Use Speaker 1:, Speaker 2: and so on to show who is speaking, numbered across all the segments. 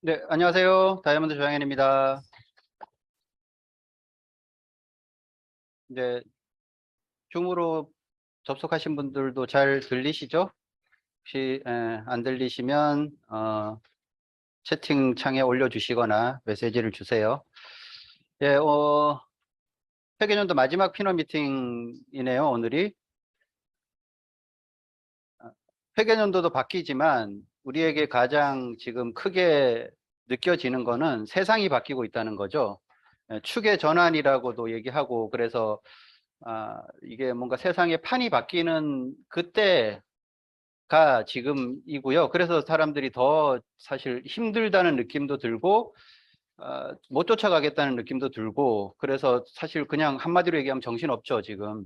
Speaker 1: 네, 안녕하세요. 다이아몬드 조양현입니다. 이제 줌으로 접속하신 분들도 잘 들리시죠? 혹시 안 들리시면 채팅창에 올려주시거나 메시지를 주세요. 예, 회계년도 마지막 피너 미팅이네요, 오늘이. 회계년도도 바뀌지만 우리에게 가장 지금 크게 느껴지는 거는 세상이 바뀌고 있다는 거죠. 축의 전환이라고도 얘기하고, 그래서 이게 뭔가 세상의 판이 바뀌는 그때가 지금이고요. 그래서 사람들이 더 사실 힘들다는 느낌도 들고, 못 쫓아가겠다는 느낌도 들고, 그래서 사실 그냥 한마디로 얘기하면 정신없죠, 지금.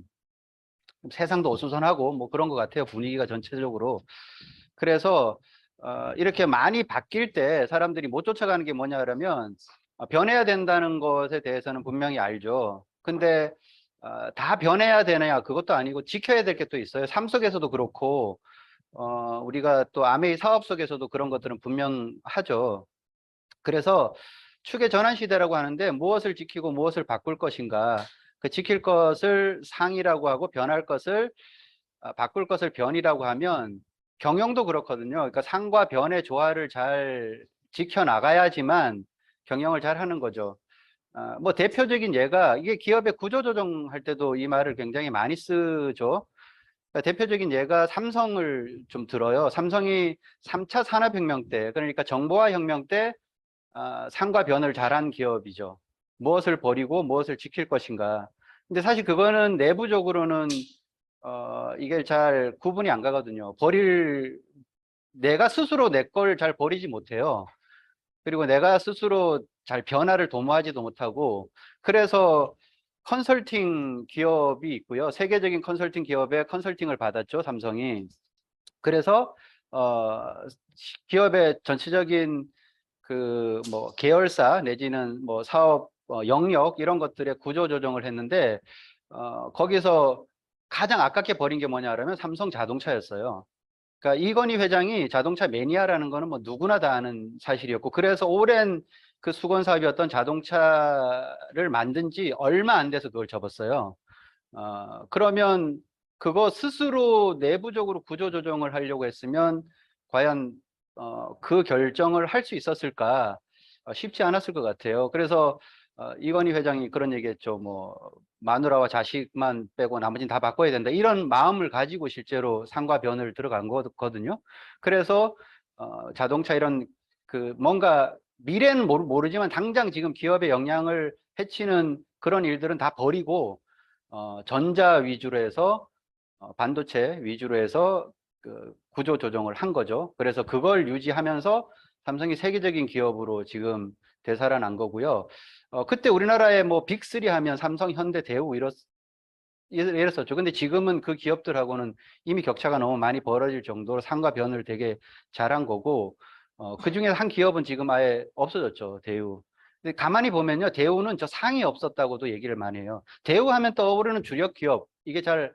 Speaker 1: 세상도 어수선하고 뭐 그런 것 같아요, 분위기가 전체적으로. 그래서 이렇게 많이 바뀔 때 사람들이 못 쫓아가는 게 뭐냐 그러면 변해야 된다는 것에 대해서는 분명히 알죠. 근데 다 변해야 되느냐 그것도 아니고 지켜야 될 게 또 있어요. 삶 속에서도 그렇고 우리가 또 아메이 사업 속에서도 그런 것들은 분명하죠. 그래서 축의 전환 시대라고 하는데 무엇을 지키고 무엇을 바꿀 것인가, 그 지킬 것을 상이라고 하고 변할 것을 바꿀 것을 변이라고 하면 경영도 그렇거든요. 그러니까 상과 변의 조화를 잘 지켜나가야지만 경영을 잘 하는 거죠. 뭐 대표적인 예가, 이게 기업의 구조조정할 때도 이 말을 굉장히 많이 쓰죠. 그러니까 대표적인 예가 삼성을 좀 들어요. 삼성이 3차 산업혁명 때, 그러니까 정보화 혁명 때 상과 변을 잘한 기업이죠. 무엇을 버리고 무엇을 지킬 것인가. 근데 사실 그거는 내부적으로는 이게 잘 구분이 안 가거든요. 내가 스스로 내 걸 잘 버리지 못해요. 그리고 내가 스스로 잘 변화를 도모하지도 못하고, 그래서 컨설팅 기업이 있고요. 세계적인 컨설팅 기업의 컨설팅을 받았죠, 삼성이. 그래서 기업의 전체적인 그 뭐 계열사 내지는 뭐 사업 영역 이런 것들의 구조 조정을 했는데 거기서 가장 아깝게 버린 게 뭐냐 그러면 삼성 자동차였어요. 그러니까 이건희 회장이 자동차 매니아라는 거는 뭐 누구나 다 아는 사실이었고, 그래서 오랜 그 수건 사업이었던 자동차를 만든 지 얼마 안 돼서 그걸 접었어요. 그러면 그거 스스로 내부적으로 구조 조정을 하려고 했으면 과연 그 결정을 할 수 있었을까? 쉽지 않았을 것 같아요. 그래서 이건희 회장이 그런 얘기했죠. 뭐 마누라와 자식만 빼고 나머지는 다 바꿔야 된다. 이런 마음을 가지고 실제로 상과 변을 들어간 거거든요. 그래서 자동차 이런 그 뭔가 미래는 모르지만 당장 지금 기업의 영향을 해치는 그런 일들은 다 버리고 전자 위주로 해서 반도체 위주로 해서 그 구조 조정을 한 거죠. 그래서 그걸 유지하면서 삼성이 세계적인 기업으로 지금 되살아난 거고요. 그때 우리나라에 뭐 빅3 하면 삼성, 현대, 대우 이랬었죠. 근데 지금은 그 기업들하고는 이미 격차가 너무 많이 벌어질 정도로 상과 변을 되게 잘한 거고, 그 중에 한 기업은 지금 아예 없어졌죠, 대우. 근데 가만히 보면요, 대우는 저 상이 없었다고도 얘기를 많이 해요. 대우 하면 떠오르는 주력 기업, 이게 잘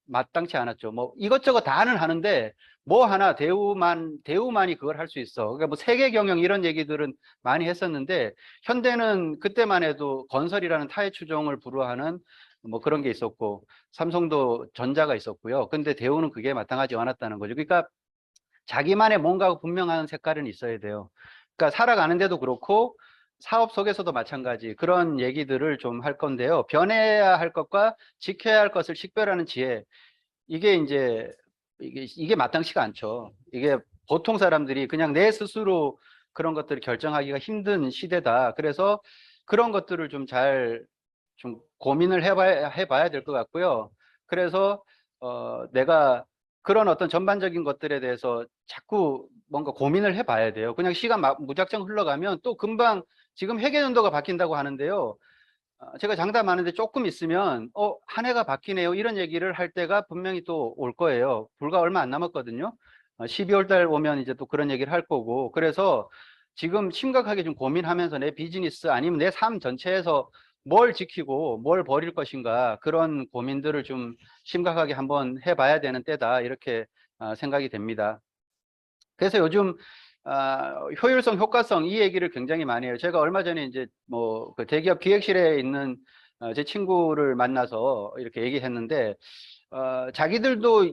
Speaker 1: 마땅치 않았죠. 뭐 이것저것 다는 하는데 뭐 하나 대우만이 그걸 할 수 있어. 그러니까 뭐 세계 경영 이런 얘기들은 많이 했었는데, 현대는 그때만 해도 건설이라는 타의 추종을 불허하는 뭐 그런 게 있었고, 삼성도 전자가 있었고요. 근데 대우는 그게 마땅하지 않았다는 거죠. 그러니까 자기만의 뭔가 분명한 색깔은 있어야 돼요. 그러니까 살아가는데도 그렇고 사업 속에서도 마찬가지 그런 얘기들을 좀 할 건데요. 변해야 할 것과 지켜야 할 것을 식별하는 지혜. 이게 이제 이게 마땅치가 않죠. 이게 보통 사람들이 그냥 내 스스로 그런 것들을 결정하기가 힘든 시대다. 그래서 그런 것들을 좀 고민을 해봐야 될 것 같고요. 그래서 내가 그런 어떤 전반적인 것들에 대해서 자꾸 뭔가 고민을 해봐야 돼요. 그냥 시간 무작정 흘러가면 또 금방, 지금 회계연도가 바뀐다고 하는데요. 제가 장담하는데 조금 있으면 한 해가 바뀌네요 이런 얘기를 할 때가 분명히 또 올 거예요. 불과 얼마 안 남았거든요. 12월 달 오면 이제 또 그런 얘기를 할 거고, 그래서 지금 심각하게 좀 고민하면서 내 비즈니스 아니면 내 삶 전체에서 뭘 지키고 뭘 버릴 것인가, 그런 고민들을 좀 심각하게 한번 해봐야 되는 때다, 이렇게 생각이 됩니다. 그래서 요즘 효율성, 효과성 이 얘기를 굉장히 많이 해요. 제가 얼마 전에 이제 뭐 그 대기업 기획실에 있는 제 친구를 만나서 이렇게 얘기했는데 자기들도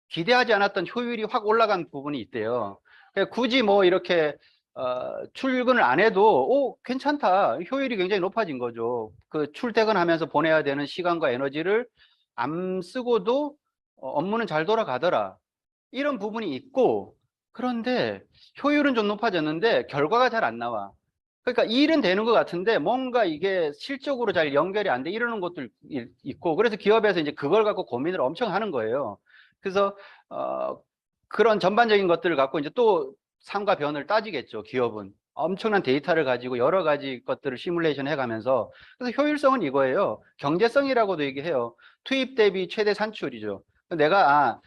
Speaker 1: 기대하지 않았던 효율이 확 올라간 부분이 있대요. 그러니까 굳이 뭐 이렇게 출근을 안 해도 괜찮다. 효율이 굉장히 높아진 거죠. 그 출퇴근하면서 보내야 되는 시간과 에너지를 안 쓰고도 업무는 잘 돌아가더라. 이런 부분이 있고, 그런데 효율은 좀 높아졌는데 결과가 잘 안 나와. 그러니까 일은 되는 것 같은데 뭔가 이게 실적으로 잘 연결이 안 돼 이러는 것도 있고, 그래서 기업에서 이제 그걸 갖고 고민을 엄청 하는 거예요. 그래서 그런 전반적인 것들을 갖고 이제 또 상과 변을 따지겠죠. 기업은 엄청난 데이터를 가지고 여러 가지 것들을 시뮬레이션 해가면서. 그래서 효율성은 이거예요. 경제성이라고도 얘기해요. 투입 대비 최대 산출이죠. 내가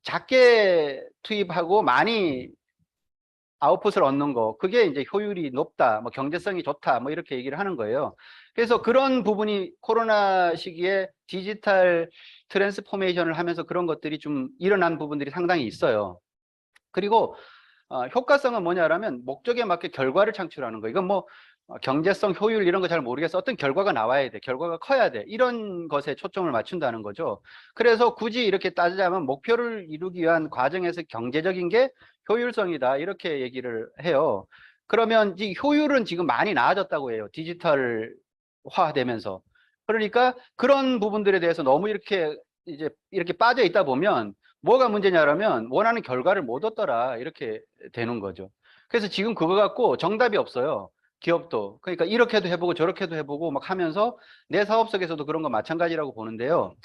Speaker 1: 작게 투입하고 많이 아웃풋을 얻는 거, 그게 이제 효율이 높다, 뭐 경제성이 좋다, 뭐 이렇게 얘기를 하는 거예요. 그래서 그런 부분이 코로나 시기에 디지털 트랜스포메이션을 하면서 그런 것들이 좀 일어난 부분들이 상당히 있어요. 그리고 효과성은 뭐냐라면 목적에 맞게 결과를 창출하는 거. 이건 뭐 경제성, 효율 이런 거 잘 모르겠어. 어떤 결과가 나와야 돼. 결과가 커야 돼. 이런 것에 초점을 맞춘다는 거죠. 그래서 굳이 이렇게 따지자면 목표를 이루기 위한 과정에서 경제적인 게 효율성이다. 이렇게 얘기를 해요. 그러면 이 효율은 지금 많이 나아졌다고 해요. 디지털화 되면서. 그러니까 그런 부분들에 대해서 너무 이렇게 이제 이렇게 빠져 있다 보면 뭐가 문제냐라면 원하는 결과를 못 얻더라. 이렇게 되는 거죠. 그래서 지금 그거 갖고 정답이 없어요. 기업도. 그러니까 이렇게도 해보고 저렇게도 해보고 막 하면서 내 사업 속에서도 그런 거 마찬가지라고 보는데요.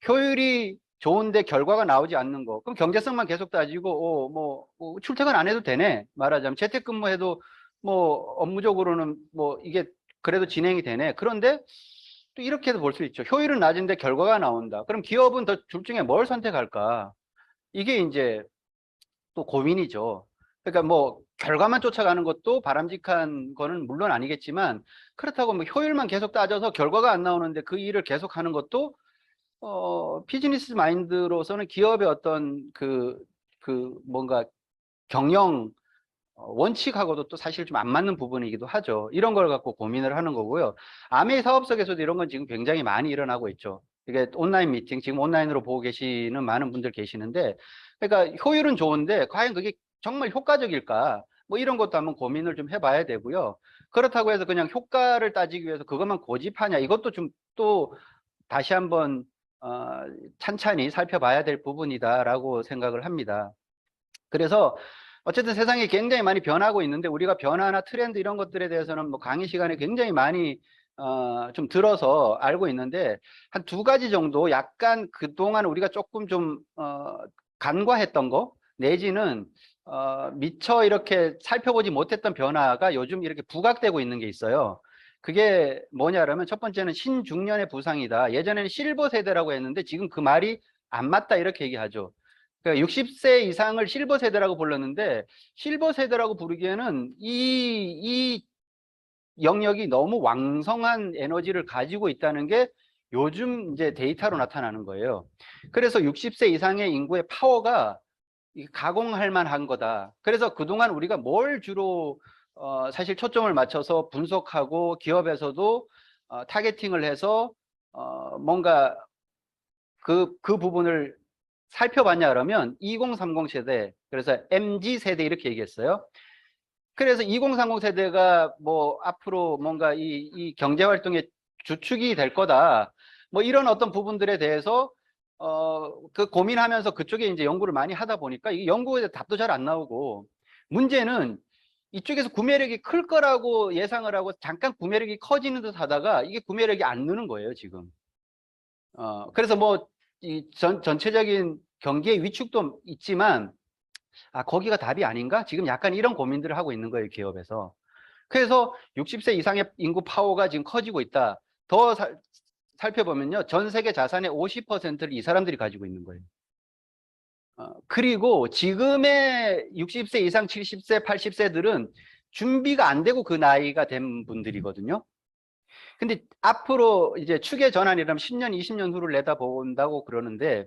Speaker 1: 효율이 좋은데 결과가 나오지 않는 거. 그럼 경제성만 계속 따지고, 출퇴근 안 해도 되네. 말하자면 재택근무해도 뭐 업무적으로는 뭐 이게 그래도 진행이 되네. 그런데 또 이렇게도 볼 수 있죠. 효율은 낮은데 결과가 나온다. 그럼 기업은 둘 중에 뭘 선택할까? 이게 이제 또 고민이죠. 그러니까 뭐 결과만 쫓아가는 것도 바람직한 거는 물론 아니겠지만, 그렇다고 뭐 효율만 계속 따져서 결과가 안 나오는데 그 일을 계속 하는 것도 비즈니스 마인드로서는 기업의 어떤 그 뭔가 경영 원칙하고도 또 사실 좀 안 맞는 부분이기도 하죠. 이런 걸 갖고 고민을 하는 거고요. 아메이 사업 속에서도 이런 건 지금 굉장히 많이 일어나고 있죠. 이게 온라인 미팅, 지금 온라인으로 보고 계시는 많은 분들 계시는데, 그러니까 효율은 좋은데 과연 그게 정말 효과적일까? 뭐 이런 것도 한번 고민을 좀 해봐야 되고요. 그렇다고 해서 그냥 효과를 따지기 위해서 그것만 고집하냐? 이것도 좀 또 다시 한번 찬찬히 살펴봐야 될 부분이다라고 생각을 합니다. 그래서 어쨌든 세상이 굉장히 많이 변하고 있는데, 우리가 변화나 트렌드 이런 것들에 대해서는 뭐 강의 시간에 굉장히 많이 좀 들어서 알고 있는데, 한 두 가지 정도 약간 그동안 우리가 조금 좀 간과했던 거, 내지는 미처 이렇게 살펴보지 못했던 변화가 요즘 이렇게 부각되고 있는 게 있어요. 그게 뭐냐라면, 첫 번째는 신중년의 부상이다. 예전에는 실버 세대라고 했는데 지금 그 말이 안 맞다 이렇게 얘기하죠. 그러니까 60세 이상을 실버 세대라고 불렀는데, 실버 세대라고 부르기에는 이 영역이 너무 왕성한 에너지를 가지고 있다는 게 요즘 이제 데이터로 나타나는 거예요. 그래서 60세 이상의 인구의 파워가 가공할 만한 거다. 그래서 그동안 우리가 뭘 주로 사실 초점을 맞춰서 분석하고 기업에서도 타겟팅을 해서 뭔가 그 부분을 살펴봤냐 그러면 2030 세대, 그래서 MZ 세대 이렇게 얘기했어요. 그래서 2030 세대가 뭐 앞으로 뭔가 이 경제 활동의 주축이 될 거다. 뭐 이런 어떤 부분들에 대해서 그 고민하면서 그쪽에 이제 연구를 많이 하다 보니까 이 연구에 답도 잘 안 나오고, 문제는 이쪽에서 구매력이 클 거라고 예상을 하고 잠깐 구매력이 커지는 듯 하다가 이게 구매력이 안 느는 거예요, 지금. 그래서 뭐 이 전체적인 경기의 위축도 있지만, 거기가 답이 아닌가? 지금 약간 이런 고민들을 하고 있는 거예요, 기업에서. 그래서 60세 이상의 인구 파워가 지금 커지고 있다. 더 살펴보면요, 전 세계 자산의 50%를 이 사람들이 가지고 있는 거예요. 그리고 지금의 60세 이상 70세, 80세들은 준비가 안 되고 그 나이가 된 분들이거든요. 근데 앞으로 이제 축의 전환이라면 10년, 20년 후를 내다본다고 그러는데,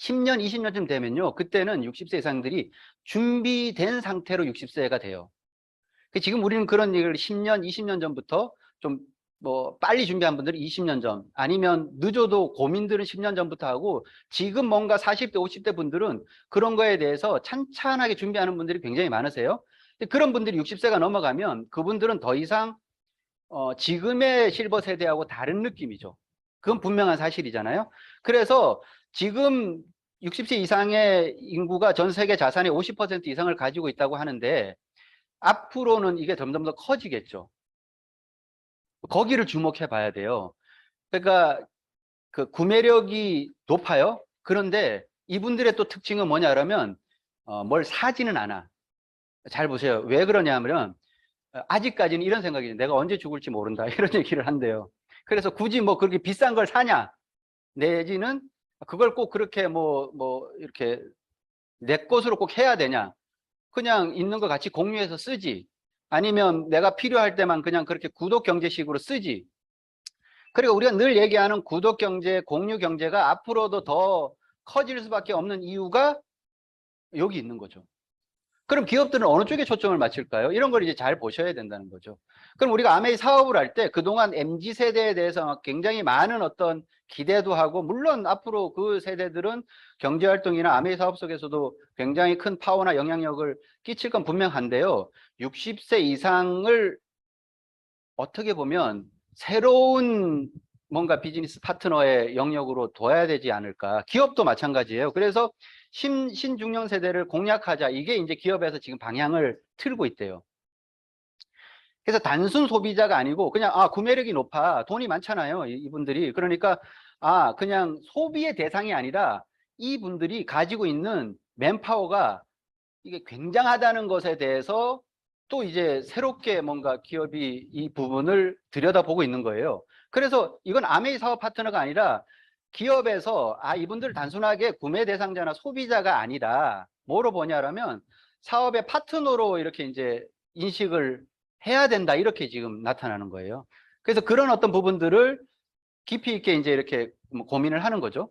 Speaker 1: 10년, 20년쯤 되면요. 그때는 60세 이상들이 준비된 상태로 60세가 돼요. 지금 우리는 그런 얘기를 10년, 20년 전부터 좀 뭐 빨리 준비한 분들은 20년 전, 아니면 늦어도 고민들은 10년 전부터 하고, 지금 뭔가 40대, 50대 분들은 그런 거에 대해서 찬찬하게 준비하는 분들이 굉장히 많으세요. 그런 분들이 60세가 넘어가면 그분들은 더 이상 지금의 실버 세대하고 다른 느낌이죠. 그건 분명한 사실이잖아요. 그래서 지금 60세 이상의 인구가 전 세계 자산의 50% 이상을 가지고 있다고 하는데, 앞으로는 이게 점점 더 커지겠죠. 거기를 주목해 봐야 돼요. 그러니까 그 구매력이 높아요. 그런데 이분들의 또 특징은 뭐냐 그러면 뭘 사지는 않아. 잘 보세요. 왜 그러냐면 아직까지는 이런 생각이에요. 내가 언제 죽을지 모른다. 이런 얘기를 한대요. 그래서 굳이 뭐 그렇게 비싼 걸 사냐, 내지는 그걸 꼭 그렇게 뭐 이렇게 내 것으로 꼭 해야 되냐. 그냥 있는 거 같이 공유해서 쓰지. 아니면 내가 필요할 때만 그냥 그렇게 구독 경제식으로 쓰지. 그리고 우리가 늘 얘기하는 구독 경제, 공유 경제가 앞으로도 더 커질 수밖에 없는 이유가 여기 있는 거죠. 그럼 기업들은 어느 쪽에 초점을 맞출까요? 이런 걸 이제 잘 보셔야 된다는 거죠. 그럼 우리가 아메이 사업을 할 때 그동안 MZ 세대에 대해서 굉장히 많은 어떤 기대도 하고, 물론 앞으로 그 세대들은 경제활동이나 아메이 사업 속에서도 굉장히 큰 파워나 영향력을 끼칠 건 분명한데요. 60세 이상을 어떻게 보면 새로운 뭔가 비즈니스 파트너의 영역으로 둬야 되지 않을까. 기업도 마찬가지예요. 그래서 신중년 세대를 공략하자. 이게 이제 기업에서 지금 방향을 틀고 있대요. 그래서 단순 소비자가 아니고 그냥 구매력이 높아. 돈이 많잖아요. 이분들이. 그러니까 그냥 소비의 대상이 아니라 이분들이 가지고 있는 맨파워가 이게 굉장하다는 것에 대해서 또 이제 새롭게 뭔가 기업이 이 부분을 들여다보고 있는 거예요. 그래서 이건 아메이 사업 파트너가 아니라 기업에서 이분들 단순하게 구매 대상자나 소비자가 아니라 뭐로 보냐라면 사업의 파트너로 이렇게 이제 인식을 해야 된다, 이렇게 지금 나타나는 거예요. 그래서 그런 어떤 부분들을 깊이 있게 이제 이렇게 고민을 하는 거죠.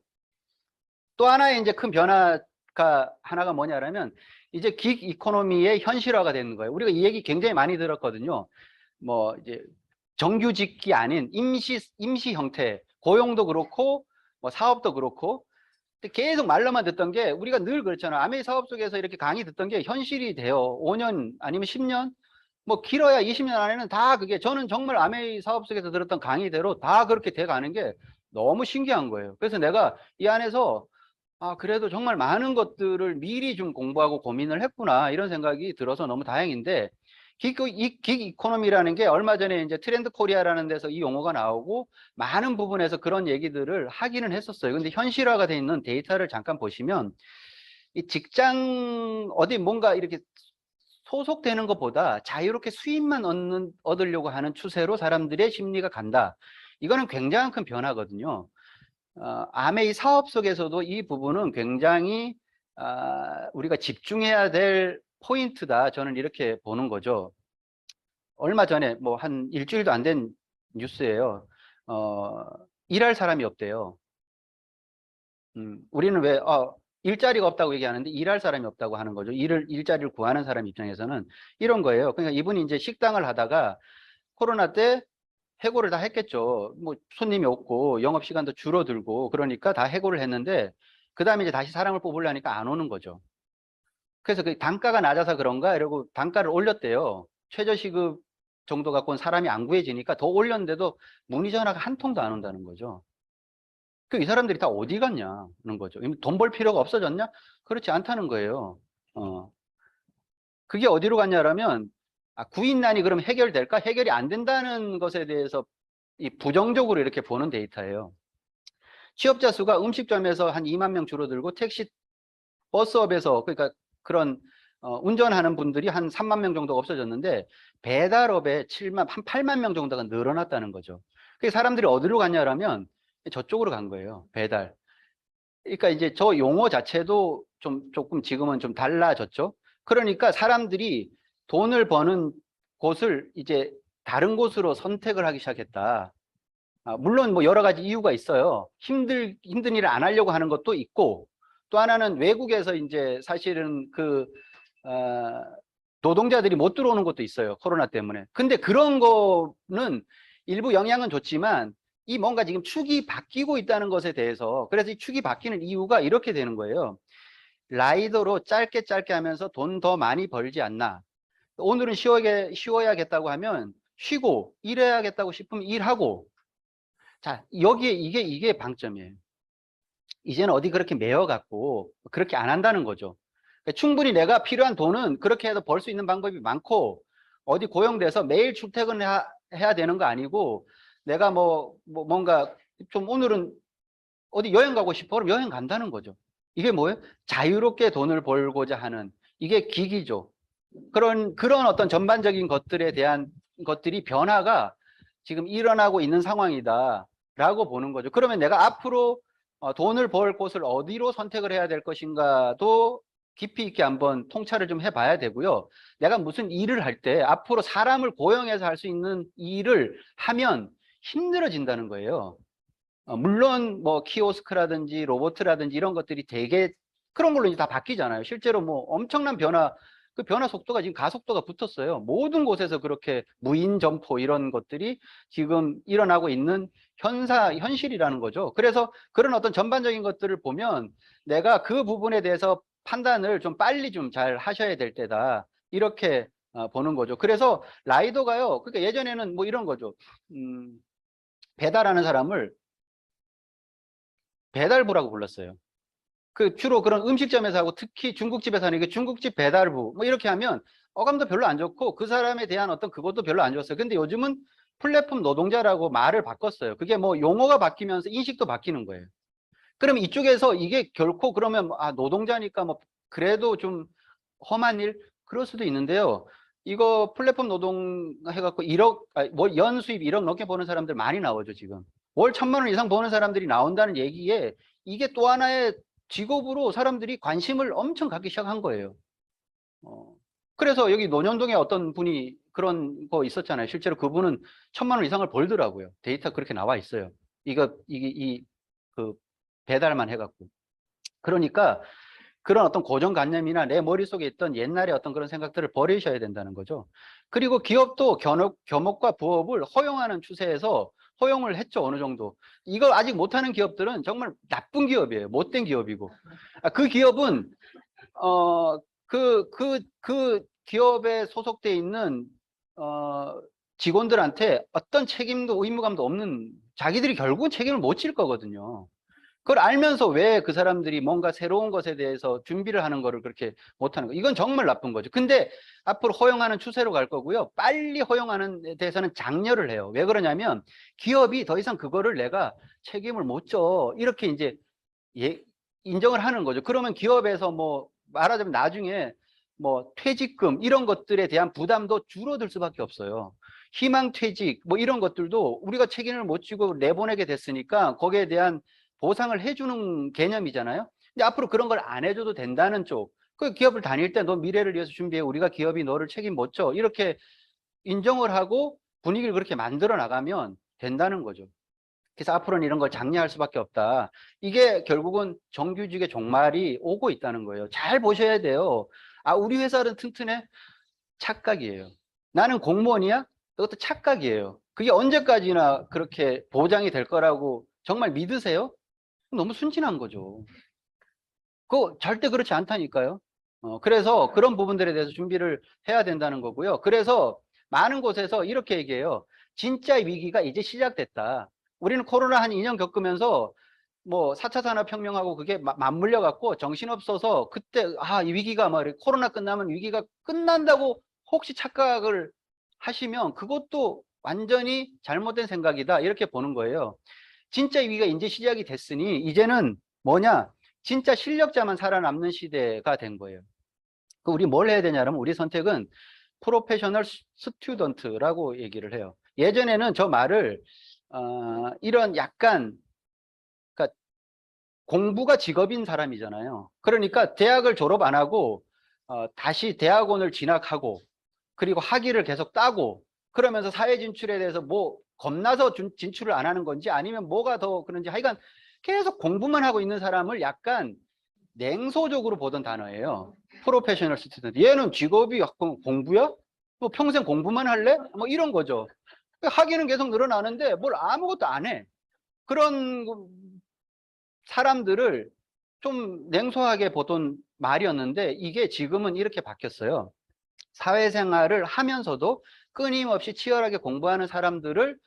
Speaker 1: 또 하나의 이제 큰 변화가 하나가 뭐냐라면 이제 긱 이코노미의 현실화가 되는 거예요. 우리가 이 얘기 굉장히 많이 들었거든요. 뭐 이제 정규직이 아닌 임시 형태, 고용도 그렇고 뭐 사업도 그렇고. 계속 말로만 듣던 게, 우리가 늘 그렇잖아. 아메이 사업 속에서 이렇게 강의 듣던 게 현실이 돼요. 5년 아니면 10년, 뭐 길어야 20년 안에는 다 그게, 저는 정말 아메이 사업 속에서 들었던 강의대로 다 그렇게 돼 가는 게 너무 신기한 거예요. 그래서 내가 이 안에서 그래도 정말 많은 것들을 미리 좀 공부하고 고민을 했구나, 이런 생각이 들어서 너무 다행인데, 긱 이코노미라는 게 얼마 전에 이제 트렌드 코리아라는 데서 이 용어가 나오고 많은 부분에서 그런 얘기들을 하기는 했었어요. 근데 현실화가 돼 있는 데이터를 잠깐 보시면, 이 직장 어디 뭔가 이렇게 소속되는 것보다 자유롭게 수입만 얻으려고 하는 추세로 사람들의 심리가 간다. 이거는 굉장히 큰 변화거든요. 아메이 사업 속에서도 이 부분은 굉장히 우리가 집중해야 될 포인트다, 저는 이렇게 보는 거죠. 얼마 전에 뭐 한 일주일도 안 된 뉴스예요. 일할 사람이 없대요. 우리는 왜 일자리가 없다고 얘기하는데 일할 사람이 없다고 하는 거죠. 일자리를 구하는 사람 입장에서는 이런 거예요. 그러니까 이분이 이제 식당을 하다가 코로나 때 해고를 다 했겠죠. 뭐 손님이 없고 영업 시간도 줄어들고, 그러니까 다 해고를 했는데 그 다음에 이제 다시 사람을 뽑으려니까 안 오는 거죠. 그래서 그 단가가 낮아서 그런가 이러고 단가를 올렸대요. 최저시급 정도 갖고는 사람이 안 구해지니까 더 올렸는데도 문의 전화가 한 통도 안 온다는 거죠. 이 사람들이 다 어디 갔냐는 거죠. 돈 벌 필요가 없어졌냐? 그렇지 않다는 거예요. 그게 어디로 갔냐라면, 구인난이 그럼 해결될까? 해결이 안 된다는 것에 대해서 이 부정적으로 이렇게 보는 데이터예요. 취업자 수가 음식점에서 한 2만 명 줄어들고, 택시 버스업에서, 그러니까 그런 운전하는 분들이 한 3만 명 정도가 없어졌는데, 배달업에 한 8만 명 정도가 늘어났다는 거죠. 그 사람들이 어디로 갔냐라면 저쪽으로 간 거예요. 배달. 그러니까 이제 저 용어 자체도 조금 지금은 좀 달라졌죠. 그러니까 사람들이 돈을 버는 곳을 이제 다른 곳으로 선택을 하기 시작했다. 물론 뭐 여러 가지 이유가 있어요. 힘든 일을 안 하려고 하는 것도 있고, 또 하나는 외국에서 이제 사실은 노동자들이 못 들어오는 것도 있어요. 코로나 때문에. 근데 그런 거는 일부 영향은 좋지만 이 뭔가 지금 축이 바뀌고 있다는 것에 대해서, 그래서 이 축이 바뀌는 이유가 이렇게 되는 거예요. 라이더로 짧게 하면서 돈 더 많이 벌지 않나. 오늘은 쉬어야겠다고 하면 쉬고, 일해야겠다고 싶으면 일하고. 자, 여기에 이게 방점이에요. 이제는 어디 그렇게 매여갖고 그렇게 안 한다는 거죠. 그러니까 충분히 내가 필요한 돈은 그렇게 해서 벌 수 있는 방법이 많고, 어디 고용돼서 매일 출퇴근을 해야 되는 거 아니고, 내가 뭔가 좀 오늘은 어디 여행 가고 싶어 그럼 여행 간다는 거죠. 이게 뭐예요? 자유롭게 돈을 벌고자 하는, 이게 기기죠. 그런 어떤 전반적인 것들에 대한 것들이 변화가 지금 일어나고 있는 상황이다라고 보는 거죠. 그러면 내가 앞으로 돈을 벌 곳을 어디로 선택을 해야 될 것인가도 깊이 있게 한번 통찰을 좀 해봐야 되고요. 내가 무슨 일을 할 때 앞으로 사람을 고용해서 할 수 있는 일을 하면 힘들어진다는 거예요. 물론 뭐 키오스크라든지 로보트라든지 이런 것들이 되게 그런 걸로 이제 다 바뀌잖아요. 실제로 뭐 엄청난 변화, 그 변화 속도가 지금 가속도가 붙었어요. 모든 곳에서 그렇게 무인 점포 이런 것들이 지금 일어나고 있는 현실이라는 거죠. 그래서 그런 어떤 전반적인 것들을 보면 내가 그 부분에 대해서 판단을 좀 빨리 좀 잘 하셔야 될 때다. 이렇게 보는 거죠. 그래서 라이더가요. 그러니까 예전에는 뭐 이런 거죠. 배달하는 사람을 배달부라고 불렀어요. 그 주로 그런 음식점에서 하고, 특히 중국집에서 하는 게 중국집 배달부 뭐 이렇게 하면 어감도 별로 안 좋고 그 사람에 대한 어떤 그것도 별로 안 좋았어요. 근데 요즘은 플랫폼 노동자라고 말을 바꿨어요. 그게 뭐 용어가 바뀌면서 인식도 바뀌는 거예요. 그러면 이쪽에서 이게 결코 그러면 노동자니까 뭐 그래도 좀 험한 일 그럴 수도 있는데요. 이거 플랫폼 노동 해갖고 1억 뭐 연수입 1억 넘게 버는 사람들 많이 나오죠. 지금 월 1,000만 원 이상 버는 사람들이 나온다는 얘기에 이게 또 하나의 직업으로 사람들이 관심을 엄청 갖기 시작한 거예요. 그래서 여기 논현동에 어떤 분이 그런 거 있었잖아요. 실제로 그분은 1,000만 원 이상을 벌더라고요. 데이터 그렇게 나와 있어요. 그 배달만 해갖고. 그러니까 그런 어떤 고정관념이나 내 머릿속에 있던 옛날의 어떤 그런 생각들을 버리셔야 된다는 거죠. 그리고 기업도 겸업과 부업을 허용하는 추세에서 허용을 했죠. 어느 정도. 이걸 아직 못하는 기업들은 정말 나쁜 기업이에요. 못된 기업이고. 그 기업은 그 기업에 소속돼 있는 직원들한테 어떤 책임도 의무감도 없는, 자기들이 결국은 책임을 못 질 거거든요. 그걸 알면서 왜 그 사람들이 뭔가 새로운 것에 대해서 준비를 하는 거를 그렇게 못하는 거, 이건 정말 나쁜 거죠. 근데 앞으로 허용하는 추세로 갈 거고요. 빨리 허용하는 데 대해서는 장려를 해요. 왜 그러냐면 기업이 더 이상 그거를 내가 책임을 못 져 이렇게 이제 인정을 하는 거죠. 그러면 기업에서 뭐 말하자면 나중에 뭐 퇴직금 이런 것들에 대한 부담도 줄어들 수밖에 없어요. 희망퇴직 뭐 이런 것들도 우리가 책임을 못 지고 내보내게 됐으니까 거기에 대한 보상을 해주는 개념이잖아요. 근데 앞으로 그런 걸 안 해줘도 된다는 쪽, 그 기업을 다닐 때 너 미래를 위해서 준비해, 우리가 기업이 너를 책임 못 져, 이렇게 인정을 하고 분위기를 그렇게 만들어 나가면 된다는 거죠. 그래서 앞으로는 이런 걸 장려할 수밖에 없다. 이게 결국은 정규직의 종말이 오고 있다는 거예요. 잘 보셔야 돼요. 우리 회사는 튼튼해? 착각이에요. 나는 공무원이야? 그것도 착각이에요. 그게 언제까지나 그렇게 보장이 될 거라고 정말 믿으세요? 너무 순진한 거죠. 그거 절대 그렇지 않다니까요. 그래서 그런 부분들에 대해서 준비를 해야 된다는 거고요. 그래서 많은 곳에서 이렇게 얘기해요. 진짜 위기가 이제 시작됐다. 우리는 코로나 한 2년 겪으면서 뭐 4차 산업혁명하고 그게 맞물려 갖고 정신없어서 그때 이 위기가 코로나 끝나면 위기가 끝난다고 혹시 착각을 하시면 그것도 완전히 잘못된 생각이다. 이렇게 보는 거예요. 진짜 위기가 이제 시작이 됐으니 이제는 뭐냐? 진짜 실력자만 살아남는 시대가 된 거예요. 우리 뭘 해야 되냐면 우리 선택은 프로페셔널 스튜던트라고 얘기를 해요. 예전에는 저 말을 이런 약간, 그러니까 공부가 직업인 사람이잖아요. 그러니까 대학을 졸업 안 하고 다시 대학원을 진학하고 그리고 학위를 계속 따고 그러면서 사회 진출에 대해서 뭐 겁나서 진출을 안 하는 건지 아니면 뭐가 더 그런지 하여간 계속 공부만 하고 있는 사람을 약간 냉소적으로 보던 단어예요. 프로페셔널 스튜던트. 얘는 직업이 공부야? 뭐 평생 공부만 할래? 뭐 이런 거죠. 학위는 계속 늘어나는데 뭘 아무것도 안 해. 그런 사람들을 좀 냉소하게 보던 말이었는데 이게 지금은 이렇게 바뀌었어요. 사회생활을 하면서도 끊임없이 치열하게 공부하는 사람들을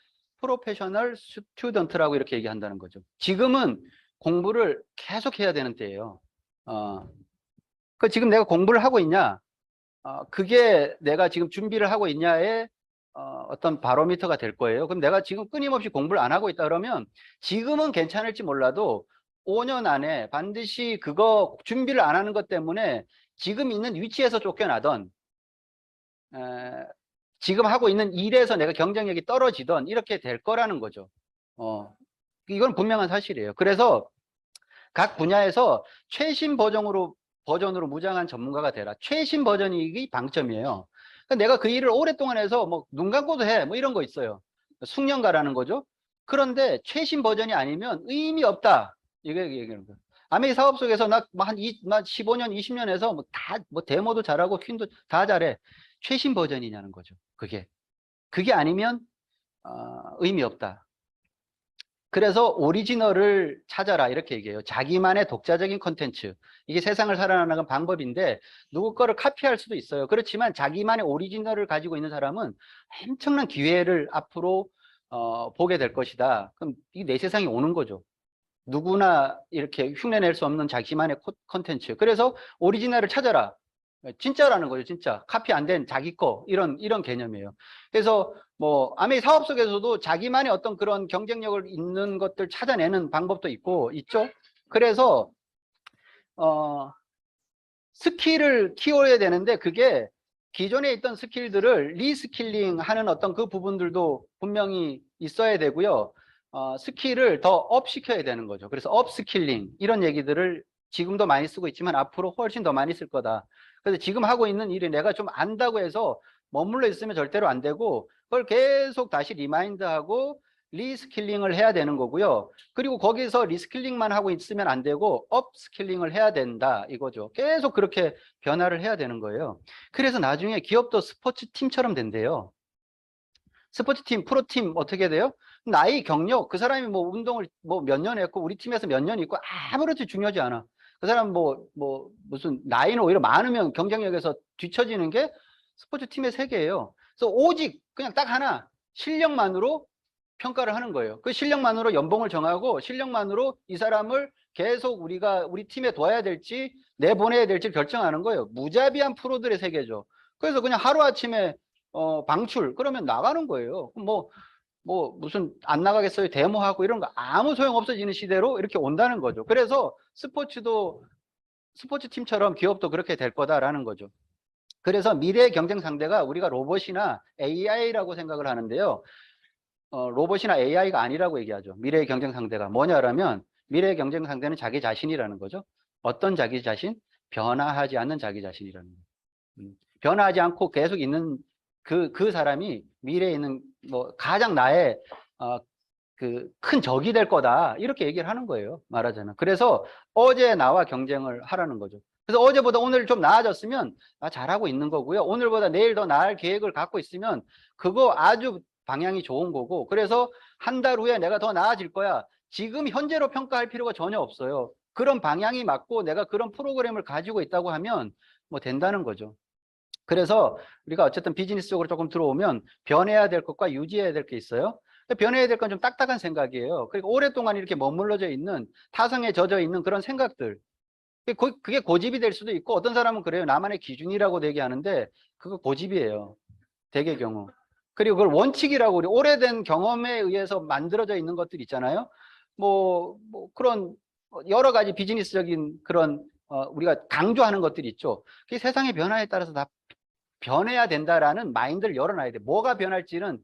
Speaker 1: 프로페셔널 스튜던트라고 이렇게 얘기한다는 거죠. 지금은 공부를 계속 해야 되는 때예요. 지금 내가 공부를 하고 있냐? 그게 내가 지금 준비를 하고 있냐에 어떤 바로미터가 될 거예요. 그럼 내가 지금 끊임없이 공부를 안 하고 있다 그러면 지금은 괜찮을지 몰라도 5년 안에 반드시 그거 준비를 안 하는 것 때문에 지금 있는 위치에서 쫓겨나던 지금 하고 있는 일에서 내가 경쟁력이 떨어지던 이렇게 될 거라는 거죠. 이건 분명한 사실이에요. 그래서 각 분야에서 최신 버전으로 무장한 전문가가 되라. 최신 버전이 방점이에요. 내가 그 일을 오랫동안 해서 뭐 눈 감고도 해. 뭐 이런 거 있어요. 숙련가라는 거죠. 그런데 최신 버전이 아니면 의미 없다. 이게 얘기하는 거예요. 아메이 사업 속에서 나 15년, 20년 해서 뭐 데모도 잘하고 퀸도 다 잘해. 최신 버전이냐는 거죠. 그게 아니면 의미 없다. 그래서 오리지널을 찾아라 이렇게 얘기해요. 자기만의 독자적인 컨텐츠. 이게 세상을 살아나가는 방법인데 누구 거를 카피할 수도 있어요. 그렇지만 자기만의 오리지널을 가지고 있는 사람은 엄청난 기회를 앞으로 보게 될 것이다. 그럼 이 내 세상이 오는 거죠. 누구나 이렇게 흉내낼 수 없는 자기만의 컨텐츠. 그래서 오리지널을 찾아라. 진짜라는 거죠, 진짜. 카피 안 된 자기 거, 이런 개념이에요. 그래서 뭐, 아메이 사업 속에서도 자기만의 어떤 그런 경쟁력을 있는 것들 찾아내는 방법도 있죠. 그래서, 스킬을 키워야 되는데 그게 기존에 있던 스킬들을 리스킬링 하는 어떤 그 부분들도 분명히 있어야 되고요. 스킬을 더 업 시켜야 되는 거죠. 그래서 업스킬링 이런 얘기들을 지금도 많이 쓰고 있지만 앞으로 훨씬 더 많이 쓸 거다. 그래서 지금 하고 있는 일이 내가 좀 안다고 해서 머물러 있으면 절대로 안 되고 그걸 계속 다시 리마인드하고 리스킬링을 해야 되는 거고요. 그리고 거기서 리스킬링만 하고 있으면 안 되고 업스킬링을 해야 된다 이거죠. 계속 그렇게 변화를 해야 되는 거예요. 그래서 나중에 기업도 스포츠 팀처럼 된대요. 스포츠 팀, 프로팀 어떻게 돼요? 나이, 경력, 그 사람이 뭐 운동을 뭐 몇 년 했고 우리 팀에서 몇 년 있고 아무렇지 중요하지 않아. 그 사람 무슨 나이는 오히려 많으면 경쟁력에서 뒤처지는 게 스포츠 팀의 세계예요. 그래서 오직 그냥 딱 하나 실력만으로 평가를 하는 거예요. 그 실력만으로 연봉을 정하고 실력만으로 이 사람을 계속 우리 팀에 둬야 될지 내보내야 될지 결정하는 거예요. 무자비한 프로들의 세계죠. 그래서 그냥 하루아침에 방출 그러면 나가는 거예요. 무슨 안 나가겠어요 데모하고 이런 거 아무 소용 없어지는 시대로 이렇게 온다는 거죠. 그래서 스포츠 팀처럼 기업도 그렇게 될 거다라는 거죠. 그래서 미래의 경쟁 상대가 우리가 로봇이나 AI라고 생각을 하는데요. 로봇이나 AI가 아니라고 얘기하죠. 미래의 경쟁 상대가 뭐냐라면 미래의 경쟁 상대는 자기 자신이라는 거죠. 어떤 자기 자신? 변화하지 않는 자기 자신이라는 거예요. 변화하지 않고 계속 있는 그 사람이 미래에 있는 가장 나의 그 큰 적이 될 거다 이렇게 얘기를 하는 거예요. 말하자면. 그래서 어제 나와 경쟁을 하라는 거죠. 그래서 어제보다 오늘 좀 나아졌으면 잘하고 있는 거고요. 오늘보다 내일 더 나을 계획을 갖고 있으면 그거 아주 방향이 좋은 거고 그래서 한 달 후에 내가 더 나아질 거야. 지금 현재로 평가할 필요가 전혀 없어요. 그런 방향이 맞고 내가 그런 프로그램을 가지고 있다고 하면 뭐 된다는 거죠. 그래서 우리가 어쨌든 비즈니스 쪽으로 조금 들어오면 변해야 될 것과 유지해야 될 게 있어요. 변해야 될 건 좀 딱딱한 생각이에요. 그리고 오랫동안 이렇게 머물러져 있는 타성에 젖어 있는 그런 생각들. 그게 고집이 될 수도 있고 어떤 사람은 그래요. 나만의 기준이라고 얘기하는데 그거 고집이에요. 대개 경우. 그리고 그걸 원칙이라고 우리 오래된 경험에 의해서 만들어져 있는 것들 있잖아요. 그런 여러 가지 비즈니스적인 그런 우리가 강조하는 것들이 있죠. 그게 세상의 변화에 따라서 다 변해야 된다라는 마인드를 열어놔야 돼. 뭐가 변할지는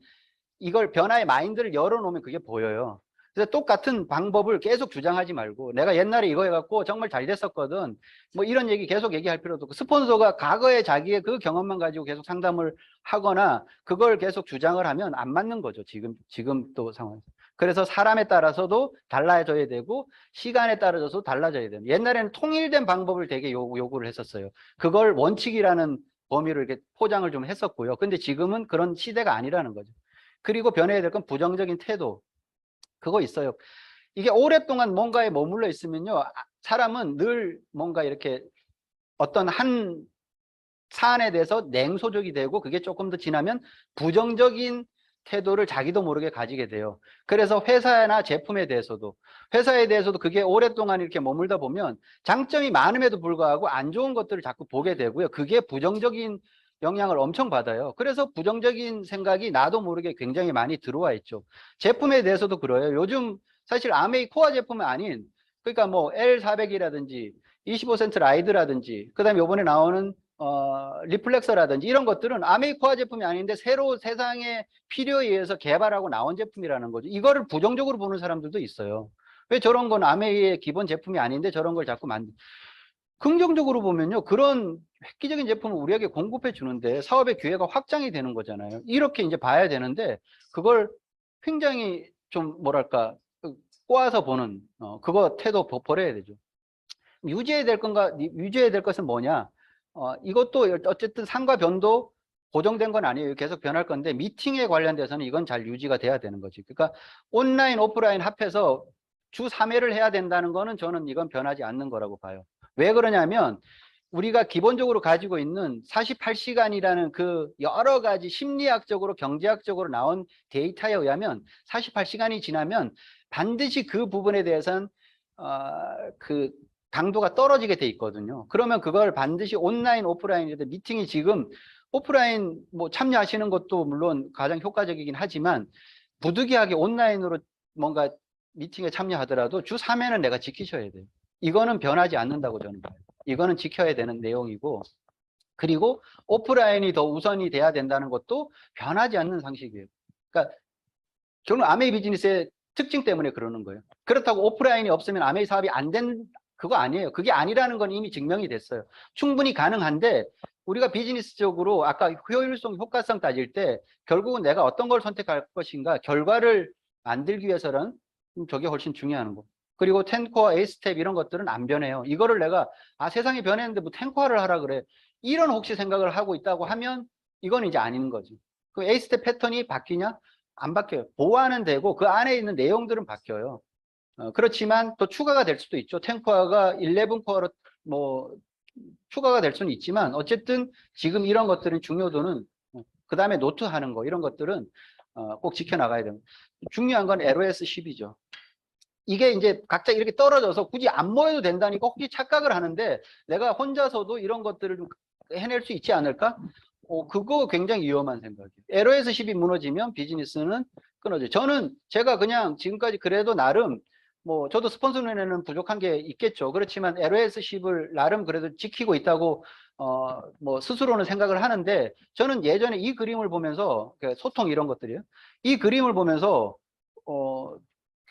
Speaker 1: 이걸 변화의 마인드를 열어놓으면 그게 보여요. 그래서 똑같은 방법을 계속 주장하지 말고 내가 옛날에 이거 해갖고 정말 잘 됐었거든. 뭐 이런 얘기 계속 얘기할 필요도 없고 스폰서가 과거에 자기의 그 경험만 가지고 계속 상담을 하거나 그걸 계속 주장을 하면 안 맞는 거죠. 지금 또 상황에서. 그래서 사람에 따라서도 달라져야 되고 시간에 따라서도 달라져야 돼요. 옛날에는 통일된 방법을 되게 요구를 했었어요. 그걸 원칙이라는 범위로 이렇게 포장을 좀 했었고요. 근데 지금은 그런 시대가 아니라는 거죠. 그리고 변해야 될 건 부정적인 태도. 그거 있어요. 이게 오랫동안 뭔가에 머물러 있으면요. 사람은 늘 뭔가 이렇게 어떤 한 사안에 대해서 냉소적이 되고 그게 조금 더 지나면 부정적인 태도를 자기도 모르게 가지게 돼요. 그래서 회사나 제품에 대해서도 회사에 대해서도 그게 오랫동안 이렇게 머물다 보면 장점이 많음에도 불구하고 안 좋은 것들을 자꾸 보게 되고요. 그게 부정적인 영향을 엄청 받아요. 그래서 부정적인 생각이 나도 모르게 굉장히 많이 들어와 있죠. 제품에 대해서도 그래요. 요즘 사실 아메이 코어 제품은 아닌, 그러니까 뭐 L400이라든지 25센트 라이드라든지 그다음에 이번에 나오는 리플렉서라든지 이런 것들은 아메이 코어 제품이 아닌데 새로 세상의 필요에 의해서 개발하고 나온 제품이라는 거죠. 이거를 부정적으로 보는 사람들도 있어요. 왜 저런 건 아메이의 기본 제품이 아닌데 저런 걸 자꾸 긍정적으로 보면요. 그런 획기적인 제품을 우리에게 공급해 주는데 사업의 기회가 확장이 되는 거잖아요. 이렇게 이제 봐야 되는데 그걸 굉장히 좀 뭐랄까 꼬아서 보는 그거 태도 버려야 되죠. 유지해야 될 건가, 유지해야 될 것은 뭐냐? 이것도 어쨌든 상과 변도 고정된 건 아니에요. 계속 변할 건데 미팅에 관련돼서는 이건 잘 유지가 돼야 되는 거지. 그러니까 온라인, 오프라인 합해서 주 3회를 해야 된다는 거는 저는 이건 변하지 않는 거라고 봐요. 왜 그러냐면 우리가 기본적으로 가지고 있는 48시간이라는 그 여러 가지 심리학적으로 경제학적으로 나온 데이터에 의하면 48시간이 지나면 반드시 그 부분에 대해서는 그 강도가 떨어지게 돼 있거든요. 그러면 그걸 반드시 온라인, 오프라인이든 미팅이 지금 오프라인 뭐 참여하시는 것도 물론 가장 효과적이긴 하지만 부득이하게 온라인으로 뭔가 미팅에 참여하더라도 주 3회는 내가 지키셔야 돼요. 이거는 변하지 않는다고 저는 봐요. 이거는 지켜야 되는 내용이고 그리고 오프라인이 더 우선이 돼야 된다는 것도 변하지 않는 상식이에요. 그러니까 저는 아메이 비즈니스의 특징 때문에 그러는 거예요. 그렇다고 오프라인이 없으면 아메이 사업이 안 된 그거 아니에요. 그게 아니라는 건 이미 증명이 됐어요. 충분히 가능한데 우리가 비즈니스적으로 아까 효율성, 효과성 따질 때 결국은 내가 어떤 걸 선택할 것인가 결과를 만들기 위해서는 저게 훨씬 중요한 거. 그리고 10코어, A스텝 이런 것들은 안 변해요. 이거를 내가 세상이 변했는데 뭐 10코어를 하라 그래. 이런 혹시 생각을 하고 있다고 하면 이건 이제 아닌 거지. 그 A스텝 패턴이 바뀌냐? 안 바뀌어요. 보완은 되고 그 안에 있는 내용들은 바뀌어요. 그렇지만 또 추가가 될 수도 있죠. 10코어가 11코어로 뭐 추가가 될 수는 있지만 어쨌든 지금 이런 것들은 중요도는 그 다음에 노트 하는 거 이런 것들은 꼭 지켜나가야 됩니다. 중요한 건 LOS 10이죠. 이게 이제 각자 이렇게 떨어져서 굳이 안 모여도 된다니까 혹시 착각을 하는데 내가 혼자서도 이런 것들을 좀 해낼 수 있지 않을까? 그거 굉장히 위험한 생각이에요. LOS 10이 무너지면 비즈니스는 끊어져요. 저는 제가 그냥 지금까지 그래도 나름 뭐 저도 스폰서 눈에는 부족한 게 있겠죠. 그렇지만 LOS 10을 나름 그래도 지키고 있다고 뭐 스스로는 생각을 하는데 저는 예전에 이 그림을 보면서 소통 이런 것들이요. 이 그림을 보면서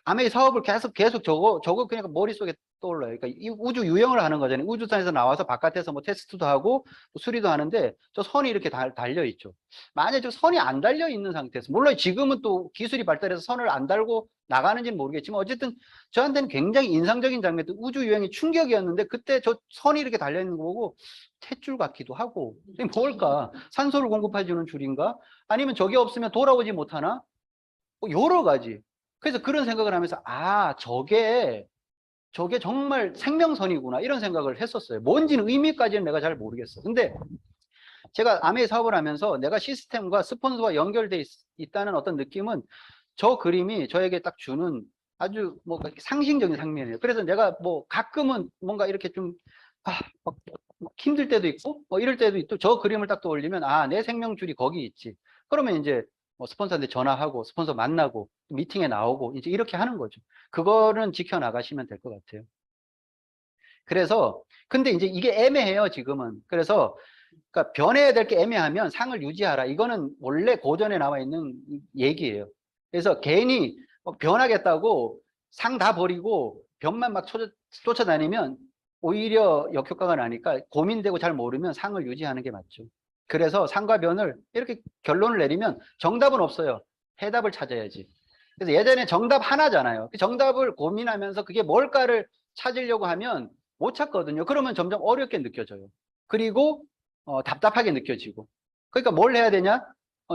Speaker 1: 아메이 사업을 계속 저거 그냥 머릿속에 떠올라요. 그러니까 이 우주 유형을 하는 거잖아요. 우주선에서 나와서 바깥에서 뭐 테스트도 하고 뭐 수리도 하는데 저 선이 이렇게 달려 있죠. 만약에 저 선이 안 달려 있는 상태에서 물론 지금은 또 기술이 발달해서 선을 안 달고 나가는지는 모르겠지만 어쨌든 저한테는 굉장히 인상적인 장면도 우주 유형이 충격이었는데 그때 저 선이 이렇게 달려 있는 거 보고 탯줄 같기도 하고 이게 뭘까? 산소를 공급해 주는 줄인가? 아니면 저게 없으면 돌아오지 못하나? 뭐 여러 가지. 그래서 그런 생각을 하면서 저게 정말 생명선이구나 이런 생각을 했었어요. 뭔지는 의미까지는 내가 잘 모르겠어. 근데 제가 아메이 사업을 하면서 내가 시스템과 스폰서와 연결돼 있다는 어떤 느낌은 저 그림이 저에게 딱 주는 아주 뭐 상징적인 장면이에요. 그래서 내가 뭐 가끔은 뭔가 이렇게 좀 막 힘들 때도 있고 뭐 이럴 때도 있고 저 그림을 딱 떠올리면 내 생명줄이 거기 있지. 그러면 이제 뭐 스폰서한테 전화하고 스폰서 만나고 미팅에 나오고 이제 이렇게 하는 거죠. 그거는 지켜나가시면 될 것 같아요. 그래서 근데 이제 이게 애매해요 지금은. 그래서 그러니까 변해야 될 게 애매하면 상을 유지하라. 이거는 원래 고전에 나와 있는 얘기예요. 그래서 괜히 변하겠다고 상 다 버리고 변만 막 쫓아다니면 오히려 역효과가 나니까 고민되고 잘 모르면 상을 유지하는 게 맞죠. 그래서 상과 변을 이렇게 결론을 내리면 정답은 없어요. 해답을 찾아야지. 그래서 예전에 정답 하나잖아요. 그 정답을 고민하면서 그게 뭘까를 찾으려고 하면 못 찾거든요. 그러면 점점 어렵게 느껴져요. 그리고 답답하게 느껴지고. 그러니까 뭘 해야 되냐?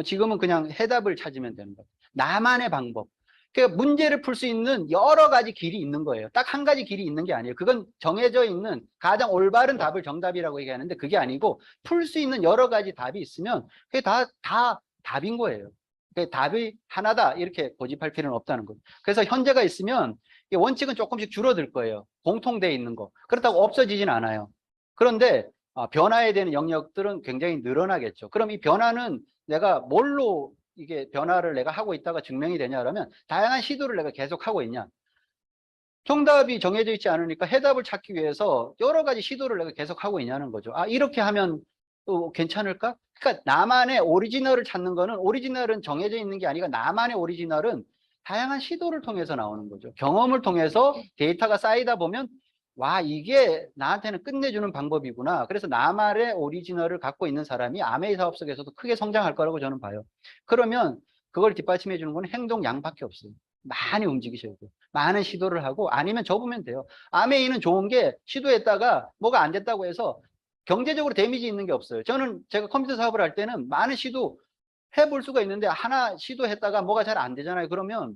Speaker 1: 지금은 그냥 해답을 찾으면 되는 거예요. 나만의 방법. 그러니까 문제를 풀 수 있는 여러 가지 길이 있는 거예요. 딱 한 가지 길이 있는 게 아니에요. 그건 정해져 있는 가장 올바른 답을 정답이라고 얘기하는데 그게 아니고 풀 수 있는 여러 가지 답이 있으면 그게 다 답인 거예요. 답이 하나다 이렇게 고집할 필요는 없다는 거죠. 그래서 현재가 있으면 원칙은 조금씩 줄어들 거예요. 공통되어 있는 거. 그렇다고 없어지진 않아요. 그런데 변화해야 되는 영역들은 굉장히 늘어나겠죠. 그럼 이 변화는 내가 뭘로 이게 변화를 내가 하고 있다가 증명이 되냐 그러면 다양한 시도를 내가 계속 하고 있냐. 정답이 정해져 있지 않으니까 해답을 찾기 위해서 여러 가지 시도를 내가 계속 하고 있냐는 거죠. 이렇게 하면 또 괜찮을까? 그러니까 나만의 오리지널을 찾는 거는 오리지널은 정해져 있는 게 아니라 나만의 오리지널은 다양한 시도를 통해서 나오는 거죠. 경험을 통해서 데이터가 쌓이다 보면 와, 이게 나한테는 끝내주는 방법이구나. 그래서 나만의 오리지널을 갖고 있는 사람이 아메이 사업 속에서도 크게 성장할 거라고 저는 봐요. 그러면 그걸 뒷받침해 주는 건 행동 양밖에 없어요. 많이 움직이셔야 돼요. 많은 시도를 하고 아니면 접으면 돼요. 아메이는 좋은 게 시도했다가 뭐가 안 됐다고 해서 경제적으로 데미지 있는 게 없어요. 저는 제가 컴퓨터 사업을 할 때는 많은 시도 해볼 수가 있는데 하나 시도했다가 뭐가 잘 안 되잖아요. 그러면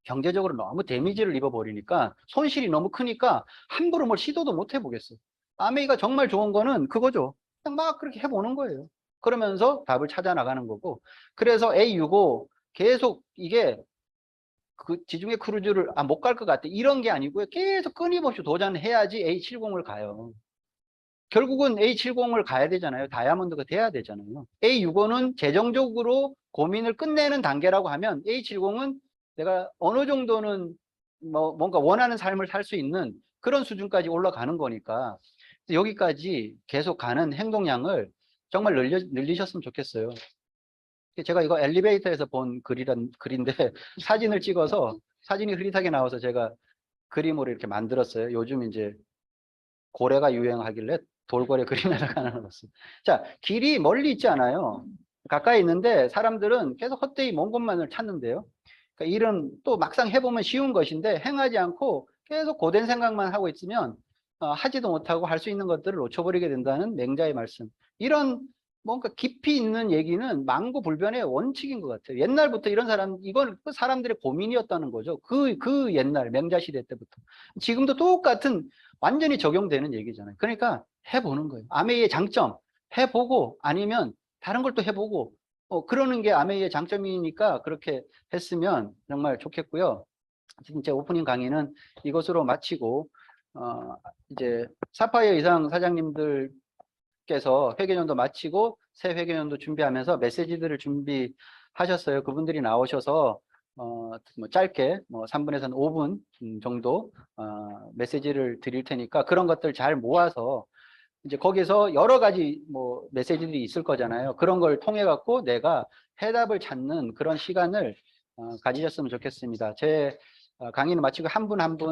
Speaker 1: 경제적으로 너무 데미지를 입어버리니까 손실이 너무 크니까 함부로 뭘 시도도 못 해보겠어요. 아메이가 정말 좋은 거는 그거죠. 그냥 막 그렇게 해보는 거예요. 그러면서 답을 찾아 나가는 거고. 그래서 A65 계속 이게 그 지중해 크루즈를 못 갈 것 같아 이런 게 아니고요. 계속 끊임없이 도전해야지 A70을 가요. 결국은 A70을 가야 되잖아요. 다이아몬드가 돼야 되잖아요. A65는 재정적으로 고민을 끝내는 단계라고 하면 A70은 내가 어느 정도는 뭔가 원하는 삶을 살 수 있는 그런 수준까지 올라가는 거니까 여기까지 계속 가는 행동량을 정말 늘리셨으면 좋겠어요. 제가 이거 엘리베이터에서 본 글인데 사진을 찍어서 사진이 흐릿하게 나와서 제가 그림으로 이렇게 만들었어요. 요즘 이제 고래가 유행하길래 돌고래 그림에다가 하나 넣었어요. 자, 길이 멀리 있지 않아요. 가까이 있는데 사람들은 계속 헛되이 먼 곳만을 찾는데요. 그러니까 일은 또 막상 해보면 쉬운 것인데 행하지 않고 계속 고된 생각만 하고 있으면 하지도 못하고 할 수 있는 것들을 놓쳐버리게 된다는 맹자의 말씀. 이런 뭔가 깊이 있는 얘기는 망구불변의 원칙인 것 같아요. 옛날부터 이런 이건 그 사람들의 고민이었다는 거죠. 그 옛날 맹자 시대 때부터. 지금도 똑같은 완전히 적용되는 얘기잖아요. 그러니까 해보는 거예요. 아메이의 장점 해보고 아니면 다른 걸 또 해보고 그러는 게 아메이의 장점이니까 그렇게 했으면 정말 좋겠고요. 제 오프닝 강의는 이것으로 마치고 이제 사파이어 이상 사장님들께서 회계년도 마치고 새 회계년도 준비하면서 메시지들을 준비하셨어요. 그분들이 나오셔서 뭐 짧게 3분에서 5분 정도 메시지를 드릴 테니까 그런 것들 잘 모아서 이제 거기서 여러 가지 메시지들이 있을 거잖아요. 그런 걸 통해 갖고 내가 해답을 찾는 그런 시간을 가지셨으면 좋겠습니다. 제 강의는 마치고 한 분 한 분